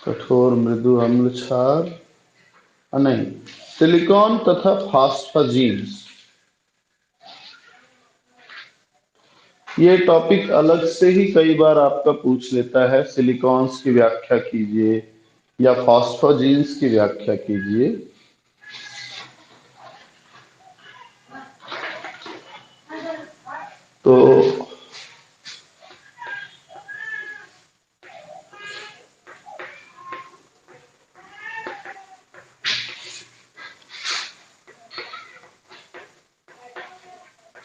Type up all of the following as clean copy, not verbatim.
कठोर, मृदु, अम्ल, क्षार, नहीं, सिलिकॉन तथा फास्फाजीन्स। ये टॉपिक अलग से ही कई बार आपका पूछ लेता है, सिलिकॉन्स की व्याख्या कीजिए या फास्फाजीन्स की व्याख्या कीजिए। तो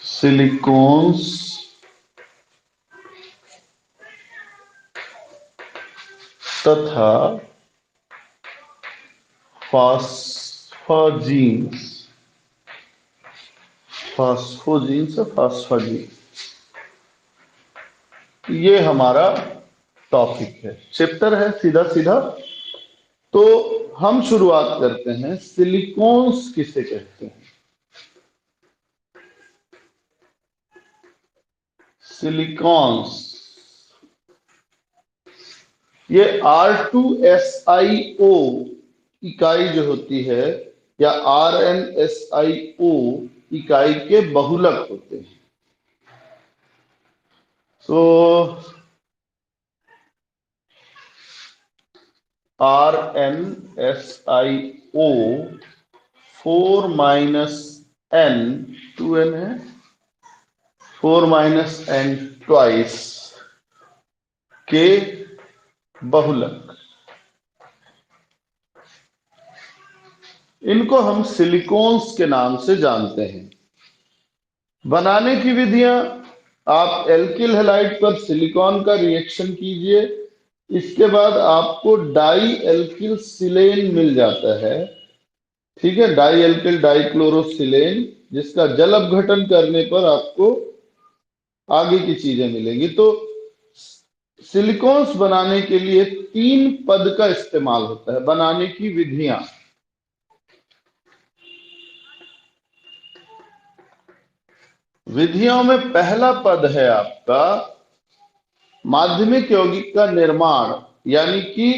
सिलिकॉन्स तथा फास्फाजीन्स, फास्फोजीन्स या फास्फाजीन्स, ये हमारा टॉपिक है, चैप्टर है सीधा सीधा। तो हम शुरुआत करते हैं, सिलिकॉन्स किसे कहते हैं? सिलिकॉन्स, ये R2SiO इकाई जो होती है, या RnSiO इकाई के बहुलक होते हैं। तो RnSiO 4 - n, 2n है, 4 - n ट्वाइस के बहुलक, इनको हम सिलिकॉन्स के नाम से जानते हैं। बनाने की विधियां, आप एल्किल हैलाइड पर सिलिकॉन का रिएक्शन कीजिए, इसके बाद आपको डाई एल्किल सिलेन मिल जाता है, ठीक है, डाई एल्किल डाइक्लोरोसिलेन, जिसका जल अपघटन करने पर आपको आगे की चीजें मिलेंगी। तो सिलिकॉन्स बनाने के लिए 3 पद का इस्तेमाल होता है, बनाने की विधियां। विधियों में पहला पद है आपका माध्यमिक यौगिक का निर्माण, यानी कि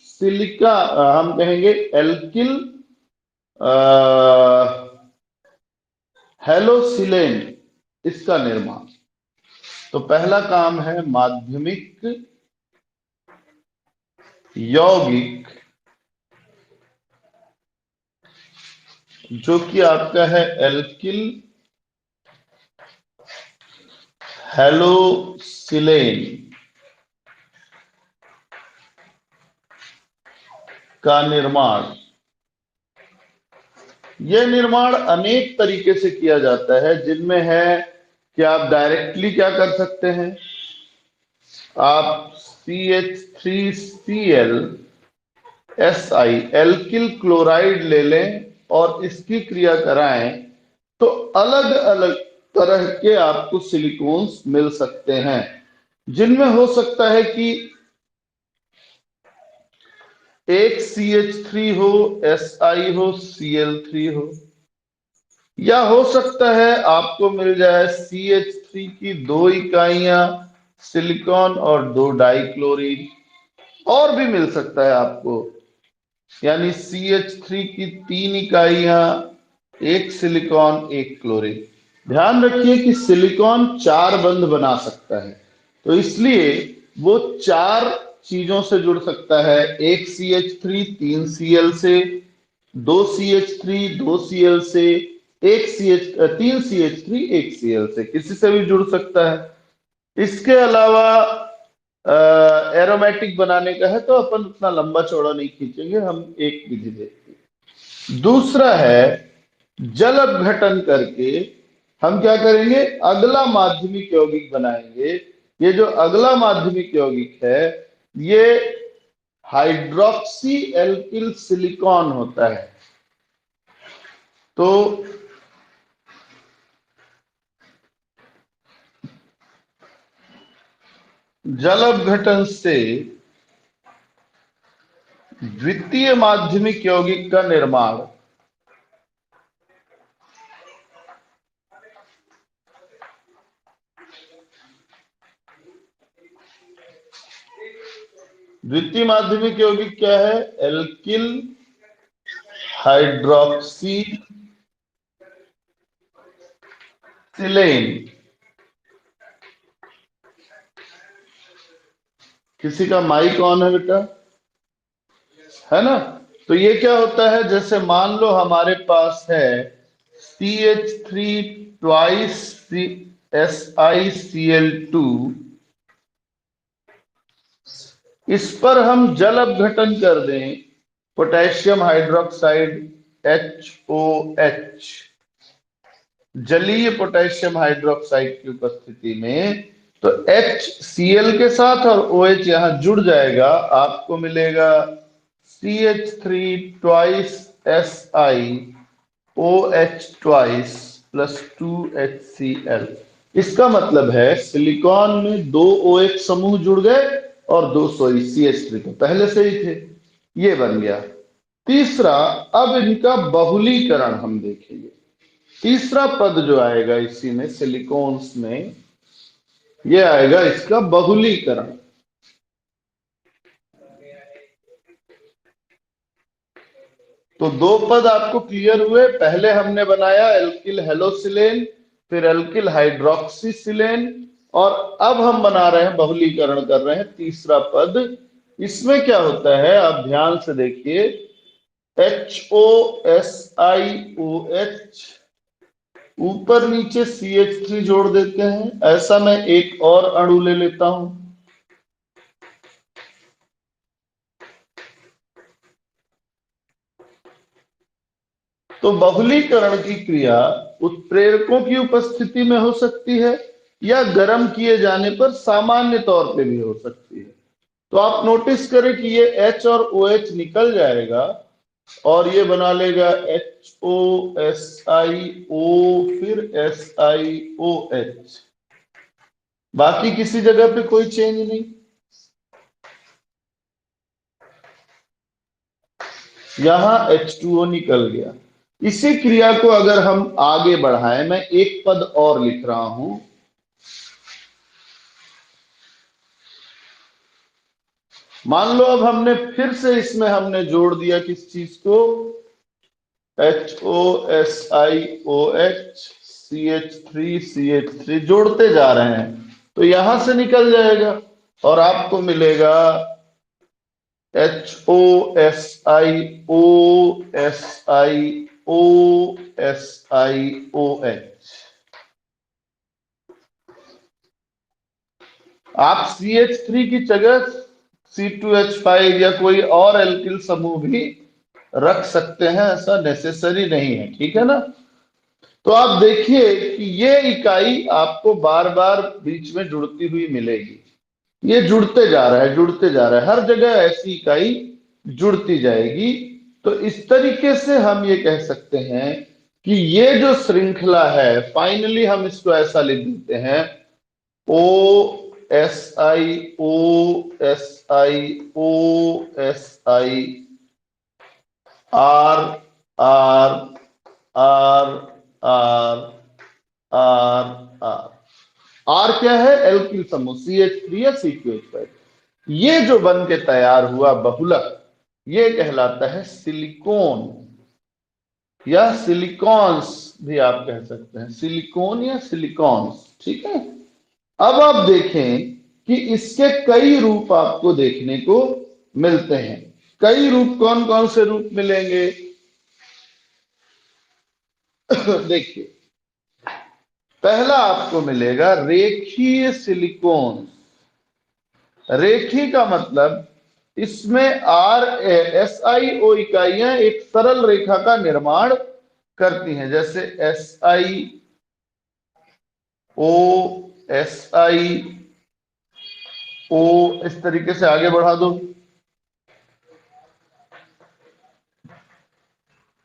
सिलिका, हम कहेंगे एल्किल हेलोसिलेन, इसका निर्माण। तो पहला काम है माध्यमिक यौगिक, जो कि आपका है एल्किल हेलोसिलेन का निर्माण। यह निर्माण अनेक तरीके से किया जाता है, जिनमें है कि आप डायरेक्टली क्या कर सकते हैं, आप CH3Cl एल्किल क्लोराइड ले लें और इसकी क्रिया कराएं, तो अलग अलग तरह के आपको सिलिकॉन्स मिल सकते हैं, जिनमें हो सकता है कि एक CH3 हो, Si हो, Cl3 हो, या हो सकता है आपको मिल जाए CH3 की 2 इकाइयां सिलिकॉन और 2 डाइक्लोरीन, और भी मिल सकता है आपको, यानी CH3 की 3 इकाइयां, एक सिलिकॉन, एक क्लोरीन। ध्यान रखिए कि सिलिकॉन 4 बंध बना सकता है, तो इसलिए वो 4 चीजों से जुड़ सकता है, एक CH3 3 Cl से, 2 CH3 2 Cl से, एक तीन CH3 1 Cl से, किसी से भी जुड़ सकता है। इसके अलावा एरोमेटिक बनाने का है, तो अपन उतना लंबा चौड़ा नहीं खींचेंगे, हम एक विधि देखते हैं। दूसरा है जल अपघटन करके हम क्या करेंगे, अगला माध्यमिक यौगिक बनाएंगे। ये जो अगला माध्यमिक यौगिक है, ये हाइड्रोक्सी एल्किल सिलिकॉन होता है। तो जल अपघटन से द्वितीय माध्यमिक यौगिक का निर्माण द्वितीय माध्यमिक यौगिक क्या है? एल्किल हाइड्रोक्सी सिलेन। किसी का माइक ऑन है बेटा? है ना? तो ये क्या होता है, जैसे मान लो हमारे पास है CH3 ट्वाइस SiCl2, इस पर हम जल अपघटन कर दें पोटेशियम हाइड्रोक्साइड HOH, जलीय पोटेशियम हाइड्रोक्साइड की उपस्थिति में, तो HCl के साथ और OH यहां जुड़ जाएगा, आपको मिलेगा CH3 twice SiOH twice plus 2HCl। इसका मतलब है सिलिकॉन में दो OH समूह जुड़ गए और दो CH3 तो पहले से ही थे, ये बन गया। तीसरा, अब इनका बहुलीकरण हम देखेंगे। तीसरा पद जो आएगा इसी में सिलिकॉन्स में, ये आएगा इसका बहुलीकरण। तो दो पद आपको क्लियर हुए। पहले हमने बनाया एल्किल हेलोसिलेन, फिर एल्किल हाइड्रोक्सीसिलेन, और अब हम बना रहे हैं, बहुलीकरण कर रहे हैं तीसरा पद। इसमें क्या होता है आप ध्यान से देखिए, HOSiOH, ऊपर नीचे CH3 जोड़ देते हैं। ऐसा मैं एक और अणु ले लेता हूं, तो बहुलीकरण की क्रिया उत्प्रेरकों की उपस्थिति में हो सकती है या गर्म किए जाने पर सामान्य तौर पे भी हो सकती है। तो आप नोटिस करें कि ये H और OH निकल जाएगा और ये बना लेगा HOSiO फिर SiOH। बाकी किसी जगह पे कोई चेंज नहीं। यहां H2O निकल गया। इसी क्रिया को अगर हम आगे बढ़ाएं, मैं एक पद और लिख रहा हूं, मान लो अब हमने फिर से इसमें हमने जोड़ दिया किस चीज को, HOSiOH CH3 जोड़ते जा रहे हैं, तो यहां से निकल जाएगा और आपको मिलेगा HOSiOSiOH। आप CH3 की जगह C2H5 या कोई और एल्किल समूह भी रख सकते हैं, ऐसा नेसेसरी नहीं है, ठीक है ना? तो आप देखिए कि ये इकाई आपको बार बार बीच में जुड़ती हुई मिलेगी। ये जुड़ते जा रहा है, जुड़ते जा रहा है, हर जगह ऐसी इकाई जुड़ती जाएगी। तो इस तरीके से हम ये कह सकते हैं कि ये जो श्रृंखला है, फाइनली हम इसको ऐसा लिख देते हैं, OSiOSiOSi R R R R R R। R क्या है? एल्किल समूह CH3 या C2H5। ये जो बन के तैयार हुआ बहुलक, ये कहलाता है सिलिकॉन या सिलिकॉन्स भी आप कह सकते हैं, सिलिकॉन या सिलिकॉन्स, ठीक है। अब आप देखें कि इसके कई रूप आपको देखने को मिलते हैं। कई रूप, कौन कौन से रूप मिलेंगे? देखिए, पहला आपको मिलेगा रेखीय सिलिकॉन। रेखी का मतलब इसमें SiO इकाइयां एक सरल रेखा का निर्माण करती हैं, जैसे SiO इस तरीके से आगे बढ़ा दो,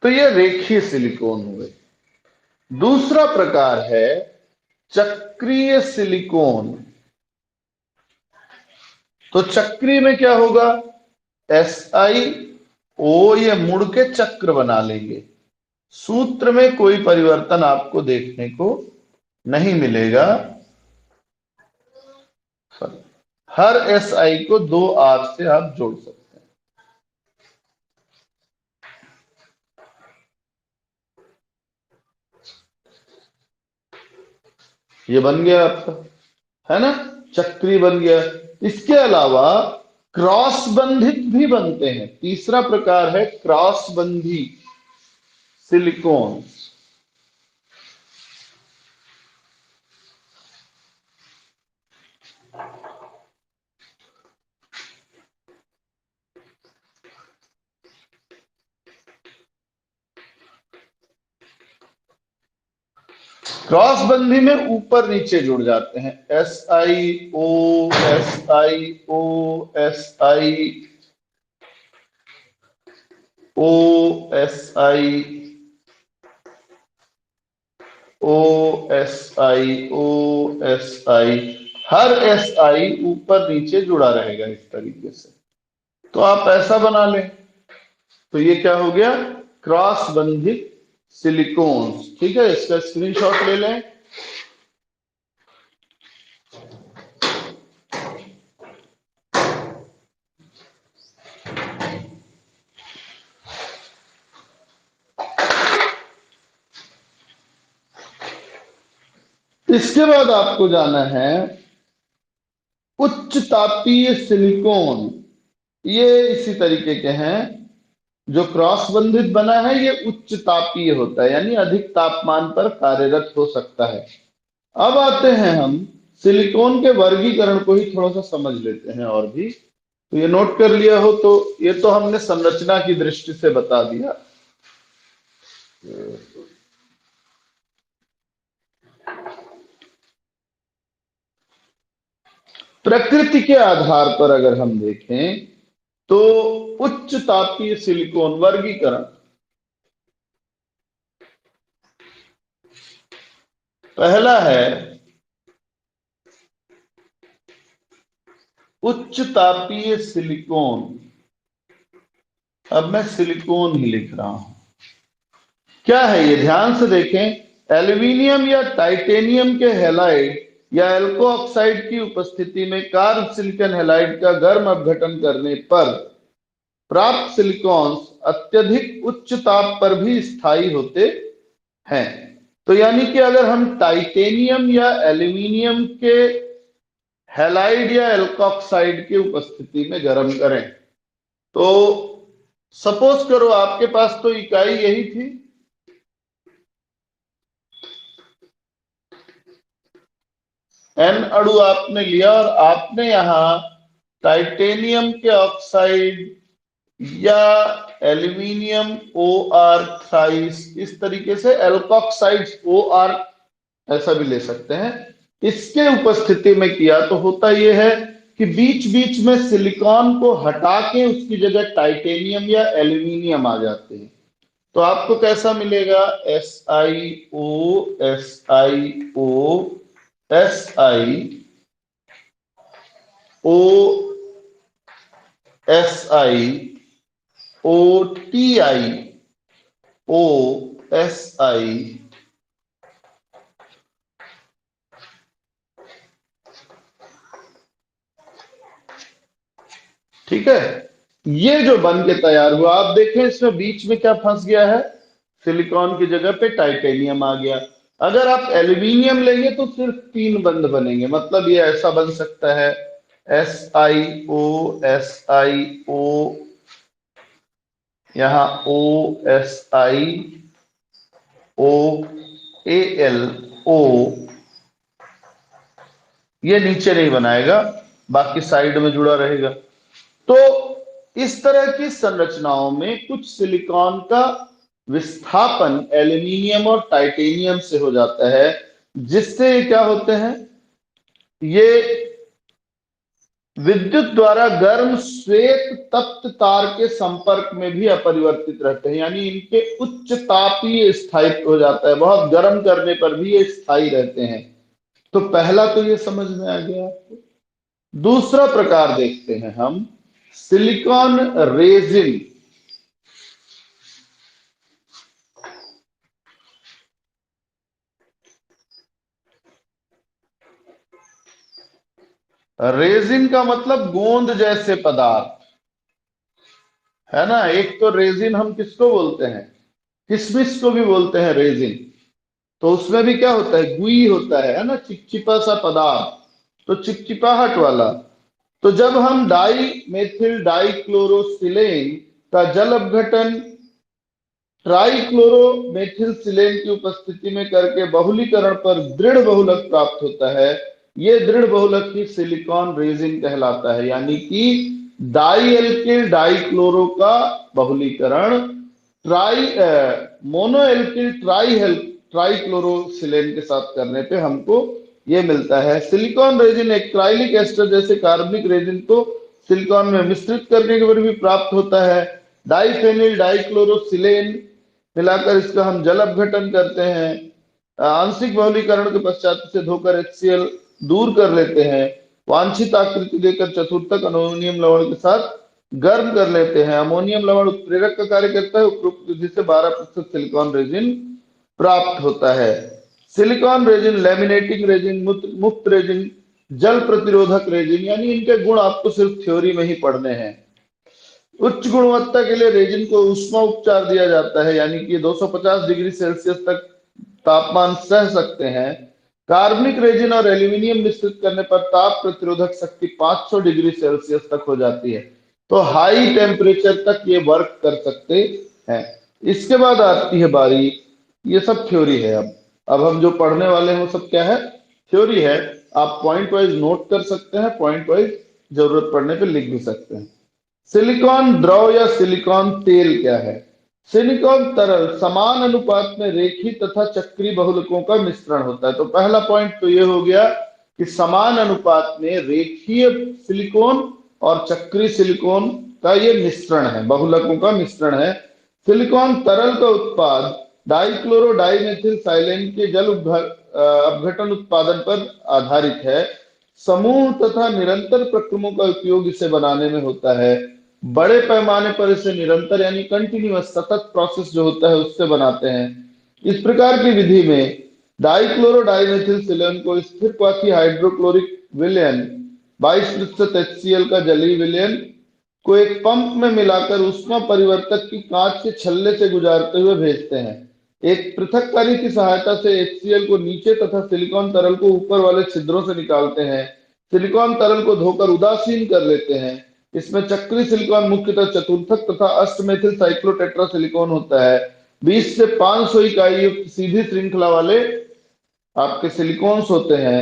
तो ये रेखीय सिलिकॉन हुए। दूसरा प्रकार है चक्रीय सिलिकॉन। तो चक्रीय में क्या होगा? SiO ये मुड़ के चक्र बना लेंगे, सूत्र में कोई परिवर्तन आपको देखने को नहीं मिलेगा। हर SI को 2 R से आप जोड़ सकते हैं। ये बन गया आपका, है ना, चक्री बन गया। इसके अलावा क्रॉस बंधित भी बनते हैं। तीसरा प्रकार है क्रॉस बंधी सिलिकॉन। क्रॉस बंधी में ऊपर नीचे जुड़ जाते हैं। SiO, SiO, SiO, SiO, हर SI ऊपर नीचे जुड़ा रहेगा इस तरीके से। तो आप ऐसा बना लें, तो ये क्या हो गया, क्रॉस बंधित सिलिकॉन्स। ठीक है, इसका स्क्रीनशॉट ले लें। इसके बाद आपको जाना है उच्च तापीय सिलिकॉन। ये इसी तरीके के हैं। जो क्रॉस बंधित बना है ये उच्च तापीय होता है, यानी अधिक तापमान पर कार्यरत हो सकता है। अब आते हैं हम सिलिकॉन के वर्गीकरण को ही थोड़ा सा समझ लेते हैं और भी। तो ये नोट कर लिया हो तो ये तो हमने संरचना की दृष्टि से बता दिया। प्रकृति के आधार पर अगर हम देखें तो उच्च तापीय सिलिकॉन वर्गीकरण, पहला है उच्च तापीय सिलिकॉन। अब मैं सिलिकॉन ही लिख रहा हूं। क्या है ये, ध्यान से देखें। एल्यूमिनियम या टाइटेनियम के हैलाइड या एल्को ऑक्साइड की उपस्थिति में कार्ब सिलिकॉन हैलाइड का गर्म अपघटन करने पर प्राप्त सिलिकॉन्स अत्यधिक उच्च ताप पर भी स्थायी होते हैं। तो यानी कि अगर हम टाइटेनियम या एल्यूमिनियम के हैलाइड या एल्कोक्साइड की उपस्थिति में गर्म करें, तो सपोज करो आपके पास तो इकाई यही थी, N अणु आपने लिया और आपने यहां टाइटेनियम के ऑक्साइड या एल्यूमिनियम OR थ्राइस, इस तरीके से एल्कोक्साइड्स OR ऐसा भी ले सकते हैं, इसके उपस्थिति में किया, तो होता यह है कि बीच बीच में सिलिकॉन को हटा के उसकी जगह टाइटेनियम या एल्यूमिनियम आ जाते हैं। तो आपको कैसा मिलेगा, SiO, SiO, Si, O, Si, OTi, OSi। ठीक है, ये जो बन के तैयार हुआ, आप देखें इसमें बीच में क्या फंस गया है, सिलिकॉन की जगह पे टाइटेनियम आ गया। अगर आप एल्यूमिनियम लेंगे तो सिर्फ 3 बंध बनेंगे। मतलब ये ऐसा बन सकता है SiO, SiO, यहां OSi, OAlO, ये नीचे नहीं बनाएगा, बाकी साइड में जुड़ा रहेगा। तो इस तरह की संरचनाओं में कुछ सिलिकॉन का विस्थापन एल्यूमिनियम और टाइटेनियम से हो जाता है, जिससे ये क्या होते हैं, ये विद्युत द्वारा गर्म श्वेत तप्त तार के संपर्क में भी अपरिवर्तित रहते हैं, यानी इनके उच्च तापीय स्थायित्व हो जाता है, बहुत गर्म करने पर भी ये स्थायी रहते हैं। तो पहला तो ये समझ में आ गया आपको। दूसरा प्रकार देखते हैं हम, सिलिकॉन रेजिन। रेजिन का मतलब गोंद जैसे पदार्थ, है ना। एक तो रेजिन हम किसको बोलते हैं, किशमिश को भी बोलते हैं रेजिन। तो उसमें भी क्या होता है, गुई होता है ना, चिपचिपा सा पदार्थ, तो चिपचिपाहट वाला। तो जब हम डाई मेथिल डाइक्लोरोसिलेन का जल अपघटन ट्राइक्लोरोमेथिलसिलेन की उपस्थिति में करके बहुलीकरण पर दृढ़ बहुलक प्राप्त होता है, ये दृढ़ बहुलक ही सिलिकॉन रेजिन कहलाता है। यानी कि डाई एल्किल डाइक्लोरो का बहुलीकरण ट्राई मोनो एल्किल ट्राइक्लोरोसिलेन के साथ करने पे हमको ये मिलता है। सिलिकॉन रेजिन एक ट्राइलिक एस्टर जैसे कार्बनिक रेजिन को सिलिकॉन में मिश्रित करने के बाद भी प्राप्त होता है। डाइफेनिल डाइक्लोरोसिलेन मिलाकर इसका हम जल अपघटन करते हैं, आंशिक बहुलीकरण के पश्चात इसे धोकर HCl दूर कर लेते हैं, वांछित आकृति देकर चतुर्थक अमोनियम लवण के साथ गर्म कर लेते हैं। अमोनियम लवण उत्प्रेरक का कार्य करता है, उपरोक्त विधि से 12% सिलिकॉन रेजिन प्राप्त होता है। सिलिकॉन रेजिन, लैमिनेटिंग रेजिन, मुक्त रेजिन, जल प्रतिरोधक रेजिन, यानी इनके गुण आपको सिर्फ थ्योरी में ही पढ़ने हैं। उच्च गुणवत्ता के लिए रेजिन को ऊष्मा उपचार दिया जाता है, यानी कि 250 डिग्री सेल्सियस तक तापमान सह सकते हैं। कार्बनिक रेजिन और एल्यूमिनियम मिश्रित करने पर ताप प्रतिरोधक शक्ति 500 डिग्री सेल्सियस तक हो जाती है, तो हाई टेम्परेचर तक ये वर्क कर सकते हैं। इसके बाद आती है बारी, ये सब थ्योरी है। अब हम जो पढ़ने वाले हैं वो सब क्या है, थ्योरी है। आप पॉइंट वाइज नोट कर सकते हैं, पॉइंट वाइज जरूरत पड़ने पे लिख भी सकते हैं। सिलिकॉन द्रव या सिलिकॉन तेल क्या है। सिलिकॉन तरल समान अनुपात में रेखीय तथा चक्रीय बहुलकों का मिश्रण होता है। तो पहला पॉइंट तो ये हो गया कि समान अनुपात में रेखीय सिलिकॉन और चक्रीय सिलिकॉन का ये मिश्रण है, बहुलकों का मिश्रण है। सिलिकॉन तरल का उत्पाद डाइक्लोरो डाइमेथिल साइलेन के जल अपघटन उत्पादन पर आधारित है। समूह तथा निरंतर प्रक्रमों का उपयोग इसे बनाने में होता है। बड़े पैमाने पर इसे निरंतर यानी कंटिन्यूअस सतत प्रोसेस जो होता है उससे बनाते हैं। इस प्रकार की विधि में डाइक्लोरो डाइमेथिल सिलेन को स्थिर क्वाथी हाइड्रोक्लोरिक विलयन 22% HCl का जलीय विलयन को एक पंप में मिलाकर ऊष्मा परिवर्तक की कांच के छल्ले से गुजारते हुए भेजते हैं। एक पृथककारी की सहायता से HCl को नीचे तथा सिलिकॉन तरल को ऊपर वाले छिद्रों से निकालते हैं। सिलिकॉन तरल को धोकर उदासीन कर लेते हैं। इसमें चक्रीय सिलिकॉन मुख्यतः चतुर्थक तथा अष्टमेथिल साइक्लोटेट्रा सिलिकॉन होता है। 20 से 500 इकाई युक्त सीधी श्रृंखला वाले आपके सिलिकॉन्स होते हैं।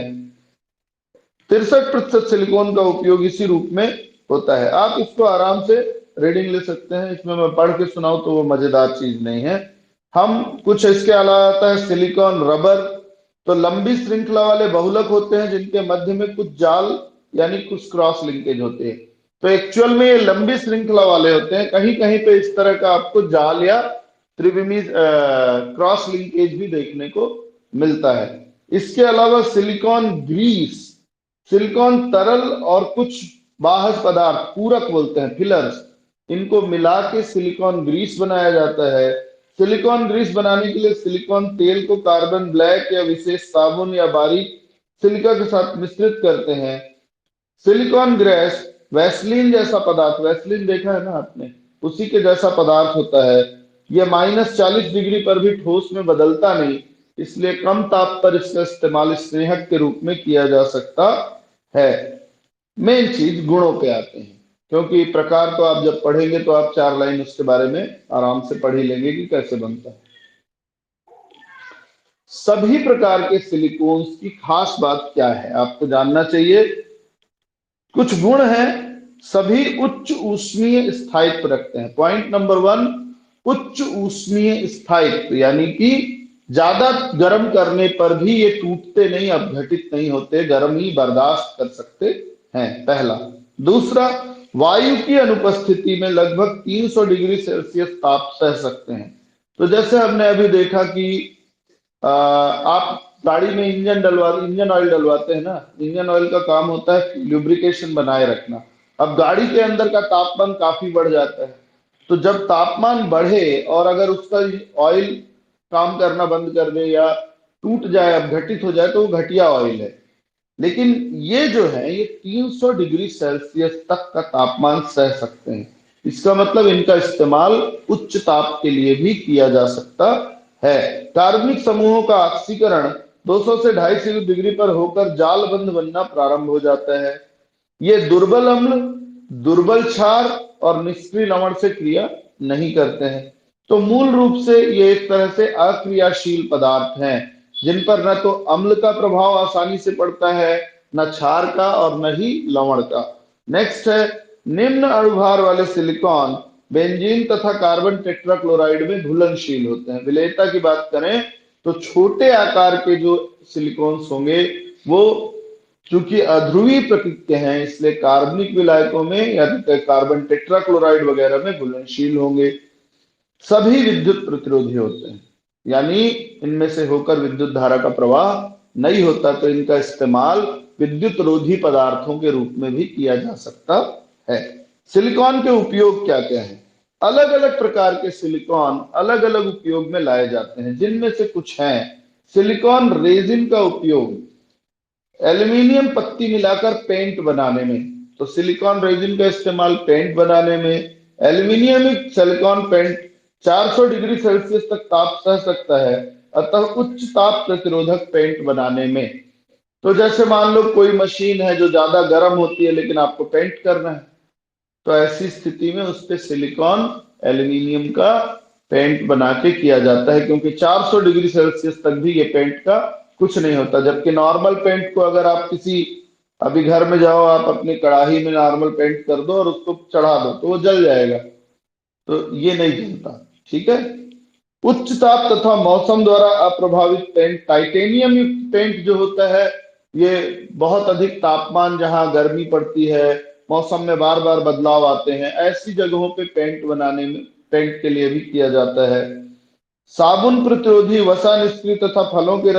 63% सिलिकॉन का उपयोग इसी रूप में होता है। आप इसको आराम से रीडिंग ले सकते हैं, इसमें मैं पढ़ के सुनाऊं तो वो मजेदार चीज नहीं है। हम कुछ इसके अलावा आता है सिलिकॉन रबर। तो लंबी श्रृंखला वाले बहुलक होते हैं जिनके मध्य में कुछ जाल यानी कुछ क्रॉस लिंकेज होते हैं। तो एक्चुअल में ये लंबी श्रृंखला वाले होते हैं, कहीं कहीं पे इस तरह का आपको जाल या त्रिविमी क्रॉस लिंकेज भी देखने को मिलता है। इसके अलावा सिलिकॉन ग्रीस, सिलिकॉन तरल और कुछ बाहर पदार्थ पूरक बोलते हैं फिलर्स, इनको मिला के सिलिकॉन ग्रीस बनाया जाता है। सिलिकॉन ग्रीस बनाने के लिए सिलिकॉन तेल को कार्बन ब्लैक या विशेष साबुन या बारीक सिलिका के साथ मिश्रित करते हैं। सिलिकॉन ग्रेस वैसलीन जैसा पदार्थ, वैसलीन देखा है ना आपने, उसी के जैसा पदार्थ होता है। यह -40 डिग्री पर भी ठोस में बदलता नहीं, इसलिए कम ताप पर इसका इस्तेमाल स्नेहक के रूप में किया जा सकता है। मेन चीज गुणों पे आते हैं, क्योंकि प्रकार तो आप जब पढ़ेंगे तो आप 4 लाइन उसके बारे में आराम से पढ़ ही लेंगे कि कैसे बनता है। सभी प्रकार के सिलिकॉन्स की खास बात क्या है आपको जानना चाहिए। कुछ गुण हैं, सभी उच्च ऊष्मीय स्थायित्व रखते हैं। पॉइंट नंबर 1, उच्च ऊष्मीय स्थायित्व, यानी कि ज्यादा गर्म करने पर भी ये टूटते नहीं, अपघटित नहीं होते, गर्म ही बर्दाश्त कर सकते हैं, पहला। दूसरा, वायु की अनुपस्थिति में लगभग 300 डिग्री सेल्सियस ताप सह सकते हैं। तो जैसे हमने अभी देखा कि आप गाड़ी में इंजन ऑयल डलवाते हैं ना, इंजन ऑयल का काम होता है ल्यूब्रिकेशन बनाए रखना। अब गाड़ी के अंदर का तापमान काफी बढ़ जाता है, तो जब तापमान बढ़े और अगर उसका ऑयल काम करना बंद कर दे या टूट जाए, अपघटित हो जाए, तो वो घटिया ऑयल है। लेकिन ये जो है ये 300 डिग्री सेल्सियस तक का तापमान सह सकते हैं। इसका मतलब इनका इस्तेमाल उच्च ताप के लिए भी किया जा सकता है। कार्बनिक समूहों का ऑक्सीकरण 200 से 250 डिग्री पर होकर जालबंद बनना प्रारंभ हो जाता है। ये दुर्बल अम्ल, दुर्बल क्षार और निष्क्रिय लवण से क्रिया नहीं करते हैं। तो मूल रूप से ये एक तरह से अक्रियाशील पदार्थ हैं, जिन पर न तो अम्ल का प्रभाव आसानी से पड़ता है, न क्षार का और न ही लवण का। नेक्स्ट है, निम्न अणुभार वाले सिलिकॉन बेंजीन तथा कार्बन टेट्राक्लोराइड में घुलनशील होते हैं। विलेयता की बात करें तो छोटे आकार के जो सिलिकॉन्स होंगे वो चूंकि अध्रुवीय प्रकृति के हैं, इसलिए कार्बनिक विलायकों में या कार्बन टेट्राक्लोराइड वगैरह में घुलनशील होंगे। सभी विद्युत प्रतिरोधी होते हैं, यानी इनमें से होकर विद्युत धारा का प्रवाह नहीं होता, तो इनका इस्तेमाल विद्युत रोधी पदार्थों के रूप में भी किया जा सकता है। सिलिकॉन के उपयोग क्या क्या है? अलग अलग प्रकार के सिलिकॉन अलग अलग उपयोग में लाए जाते हैं, जिनमें से कुछ हैं सिलिकॉन रेजिन का उपयोग एल्यूमिनियम पत्ती मिलाकर पेंट बनाने में। तो सिलिकॉन रेजिन का इस्तेमाल पेंट बनाने में। Aluminium silicon paint 400 degree Celsius तक ताप सह सकता है, अतः उच्च ताप प्रतिरोधक पेंट बनाने में। तो जैसे मान लो कोई मशीन है जो ज्यादा गर्म होती है लेकिन आपको पेंट करना है, तो ऐसी स्थिति में उस पे सिलिकॉन एल्यूमिनियम का पेंट बना के किया जाता है, क्योंकि 400 डिग्री सेल्सियस तक भी ये पेंट का कुछ नहीं होता। जबकि नॉर्मल पेंट को अगर आप किसी, अभी घर में जाओ आप अपनी कढ़ाई में नॉर्मल पेंट कर दो और उसको चढ़ा दो तो वो जल जाएगा, तो ये नहीं जलता। ठीक है। उच्च ताप तथा मौसम द्वारा अप्रभावित पेंट, टाइटेनियम युक्त पेंट जो होता है, ये बहुत अधिक तापमान, जहां गर्मी पड़ती है, मौसम में बार बार बदलाव आते हैं, ऐसी जगहों पे पेंट बनाने में, पेंट के लिए भी किया जाता है। साबुन प्रतिरोधी, वसा निष्क्रिय तथा फलों के रस